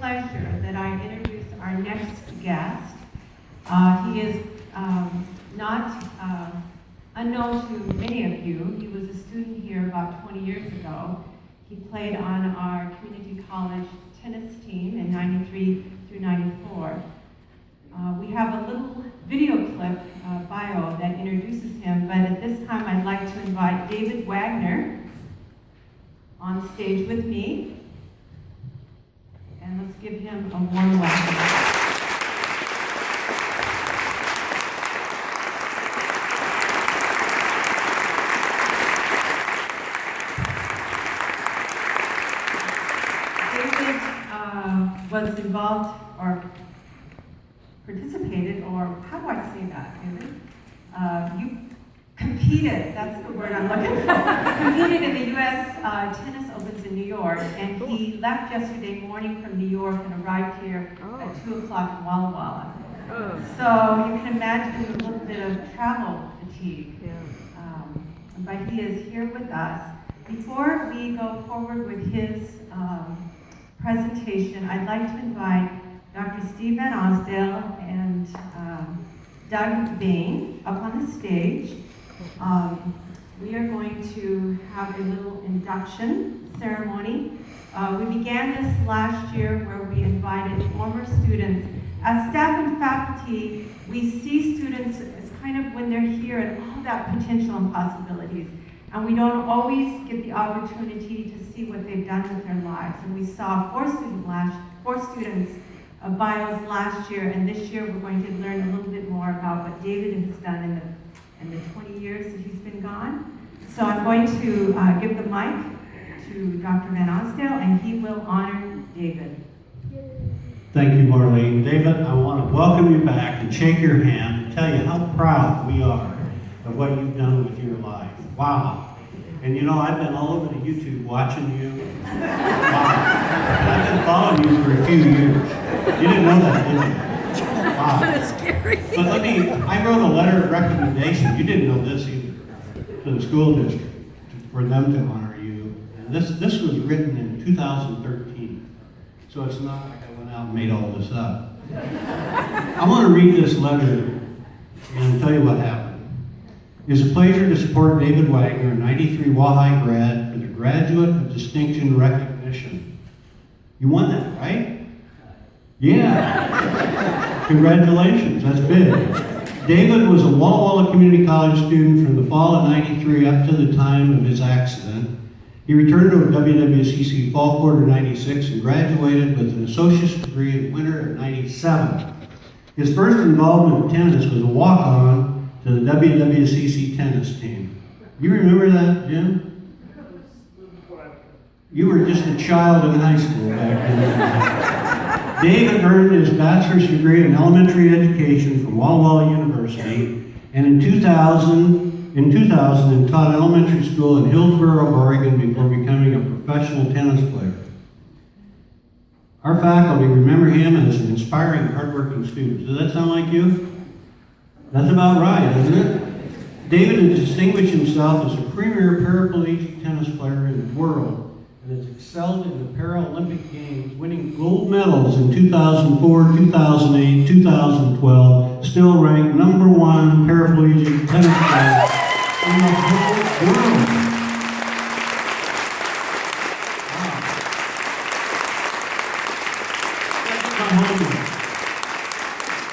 pleasure that I introduce our next guest. He is not unknown to many of you. He was a student here about 20 years ago. He played on our community college tennis team in 93 through 94. We have a little video clip bio that introduces him, but at this time I'd like to invite David Wagner on stage with me. And let's give him a warm welcome. David was involved or participated, or how do I say that, David? You competed, that's the word I'm looking for. Competed in the U.S. Tennis Opens in New York, and he left yesterday morning from New York and arrived here at 2 o'clock in Walla Walla. So you can imagine a little bit of travel fatigue. But he is here with us. Before we go forward with his presentation, I'd like to invite Dr. Steve Van Osdale and Doug Bain up on the stage. We are going to have a little induction ceremony. We began this last year where we invited former students. As staff and faculty, we see students as kind of when they're here and all that potential and possibilities. And we don't always get the opportunity to see what they've done with their lives. And we saw four students bios last year, and this year we're going to learn a little bit more about what David has done in the 20 years that he's been gone. So I'm going to give the mic to Dr. Van Osdale, and he will honor David. Thank you, Marlene. David, I want to welcome you back and shake your hand and tell you how proud we are of what you've done with your life. Wow. And you know, I've been all over the YouTube watching you. Wow. I've been following you for a few years. You didn't know that, did you? Wow. That's scary. But I wrote a letter of recommendation. You didn't know this either. To the school district for them to honor you. And this was written in 2013. So it's not like I went out and made all this up. I want to read this letter and tell you what happened. It is a pleasure to support David Wagner, a 93 Wahai grad, for the Graduate of Distinction Recognition. You won that, right? Yeah. Congratulations, that's big. David was a Walla Walla Community College student from the fall of 93 up to the time of his accident. He returned to a WWCC fall quarter 96 and graduated with an associate's degree in winter of 97. His first involvement with tennis was a walk-on to the WWCC tennis team. You remember that, Jim? You were just a child in high school back then. David earned his bachelor's degree in elementary education from Walla Walla University, and in 2000 taught elementary school in Hillsboro, Oregon before becoming a professional tennis player. Our faculty remember him as an inspiring, hardworking student. Does that sound like you? That's about right, isn't it? David has distinguished himself as a premier paraplegic tennis player in the world and has excelled in the Paralympic Games, winning gold medals in 2004, 2008, 2012, still ranked #1 paraplegic tennis player in the whole world. Wow.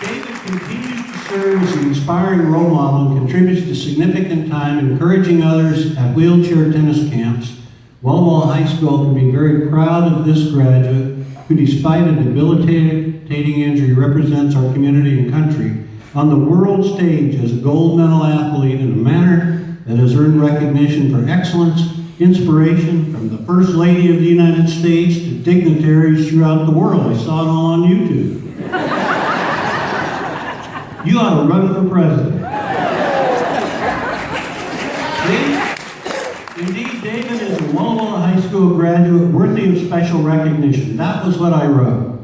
David continues to serve as an inspiring role model and contributes to significant time encouraging others at wheelchair tennis camps. Walla Walla High School can be very proud of this graduate who, despite a debilitating injury, represents our community and country on the world stage as a gold medal athlete in a manner that has earned recognition for excellence, inspiration from the First Lady of the United States to dignitaries throughout the world. I saw it all on YouTube. You ought to run for president. Indeed, David is a Walla Walla High School graduate worthy of special recognition. That was what I wrote.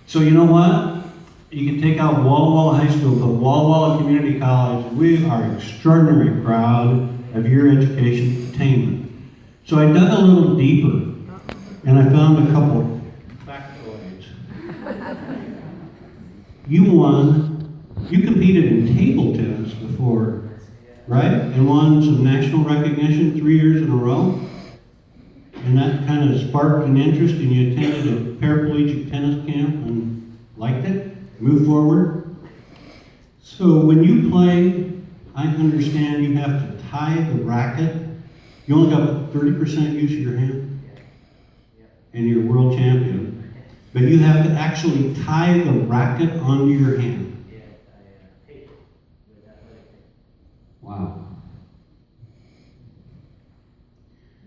So you know what? You can take out Walla Walla High School, but Walla Walla Community College, we are extraordinarily proud of your education attainment. So I dug a little deeper, and I found a couple factoids. accolades. You competed in table tennis before, right? And won some national recognition 3 years in a row. And that kind of sparked an interest, and you attended a paraplegic tennis camp and liked it, moved forward. So when you play, I understand you have to tie the racket. You only got 30% use of your hand, and you're world champion. But you have to actually tie the racket onto your hand. Wow.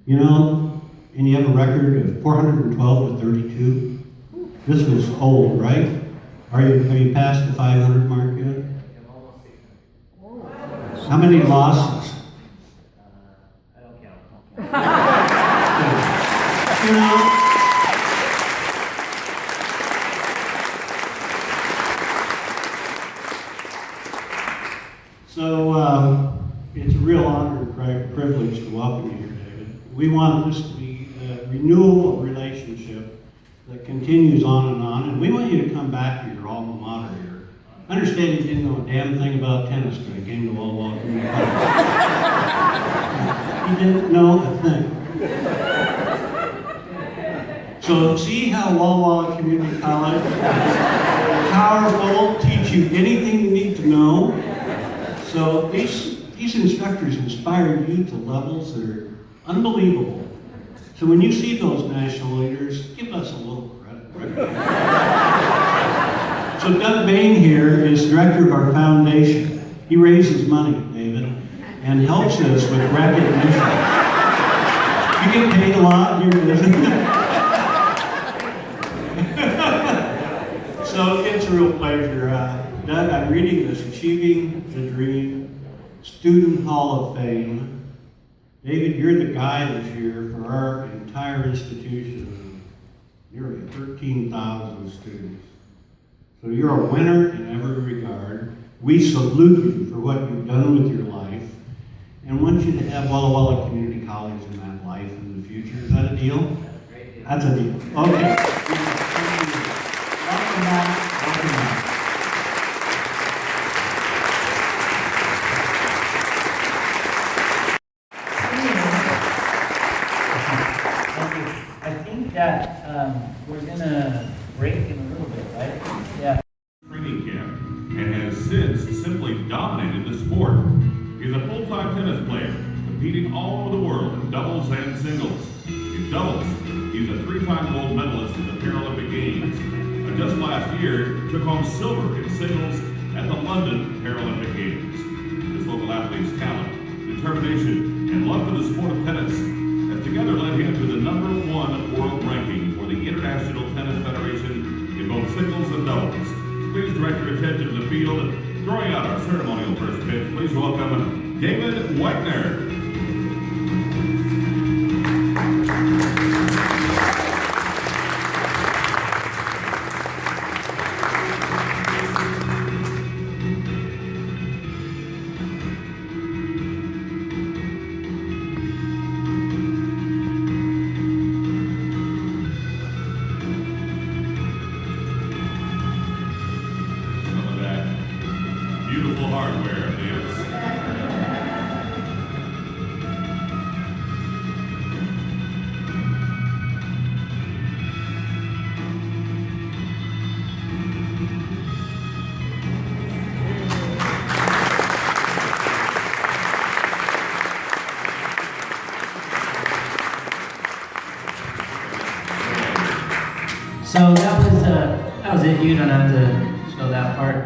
You know, and you have a record of 412 to 32. This was old, right? Have you passed the 500 mark yet? How many losses? I don't count. You know, so it's a real honor and privilege to welcome you here, David. We want this to be a renewal relationship that continues on, and we want you to come back to your alma mater here. I understand you didn't know a damn thing about tennis when you came to Walla Walla Community College. You didn't know a thing. So see how Walla Walla Community College is powerful, teach you anything you need to know. So these instructors inspire you to levels that are unbelievable. So when you see those national leaders, give us a little credit. So Doug Bain here is director of our foundation. He raises money, David, and helps us with recognition. You get paid a lot here, So it's a real pleasure. Doug, I'm reading this, Achieving the Dream, Student Hall of Fame. David, you're the guy this year for our entire institution, nearly 13,000 students. So you're a winner in every regard. We salute you for what you've done with your life, and want you to have Walla Walla Community College in that life in the future. Is that a deal? That's a deal. Okay. Welcome back. Welcome back. I think that we're gonna break in a little bit, right? Yeah. Training camp and has since simply dominated the sport. He's a full-time tennis player, competing all over the world in doubles and singles. In doubles, he's a 3-time gold medalist in the Paralympic Games. And just last year, took home silver in singles at the London Paralympic Games. This local athlete's talent, determination, and love for the sport of tennis has together led him to the #1 world ranking for the International Tennis Federation in both singles and doubles. Please direct your attention to the field. Throwing out our ceremonial first pitch, please welcome DavidWagner. Beautiful hardware, Liz. So that was it. You don't have to show that part.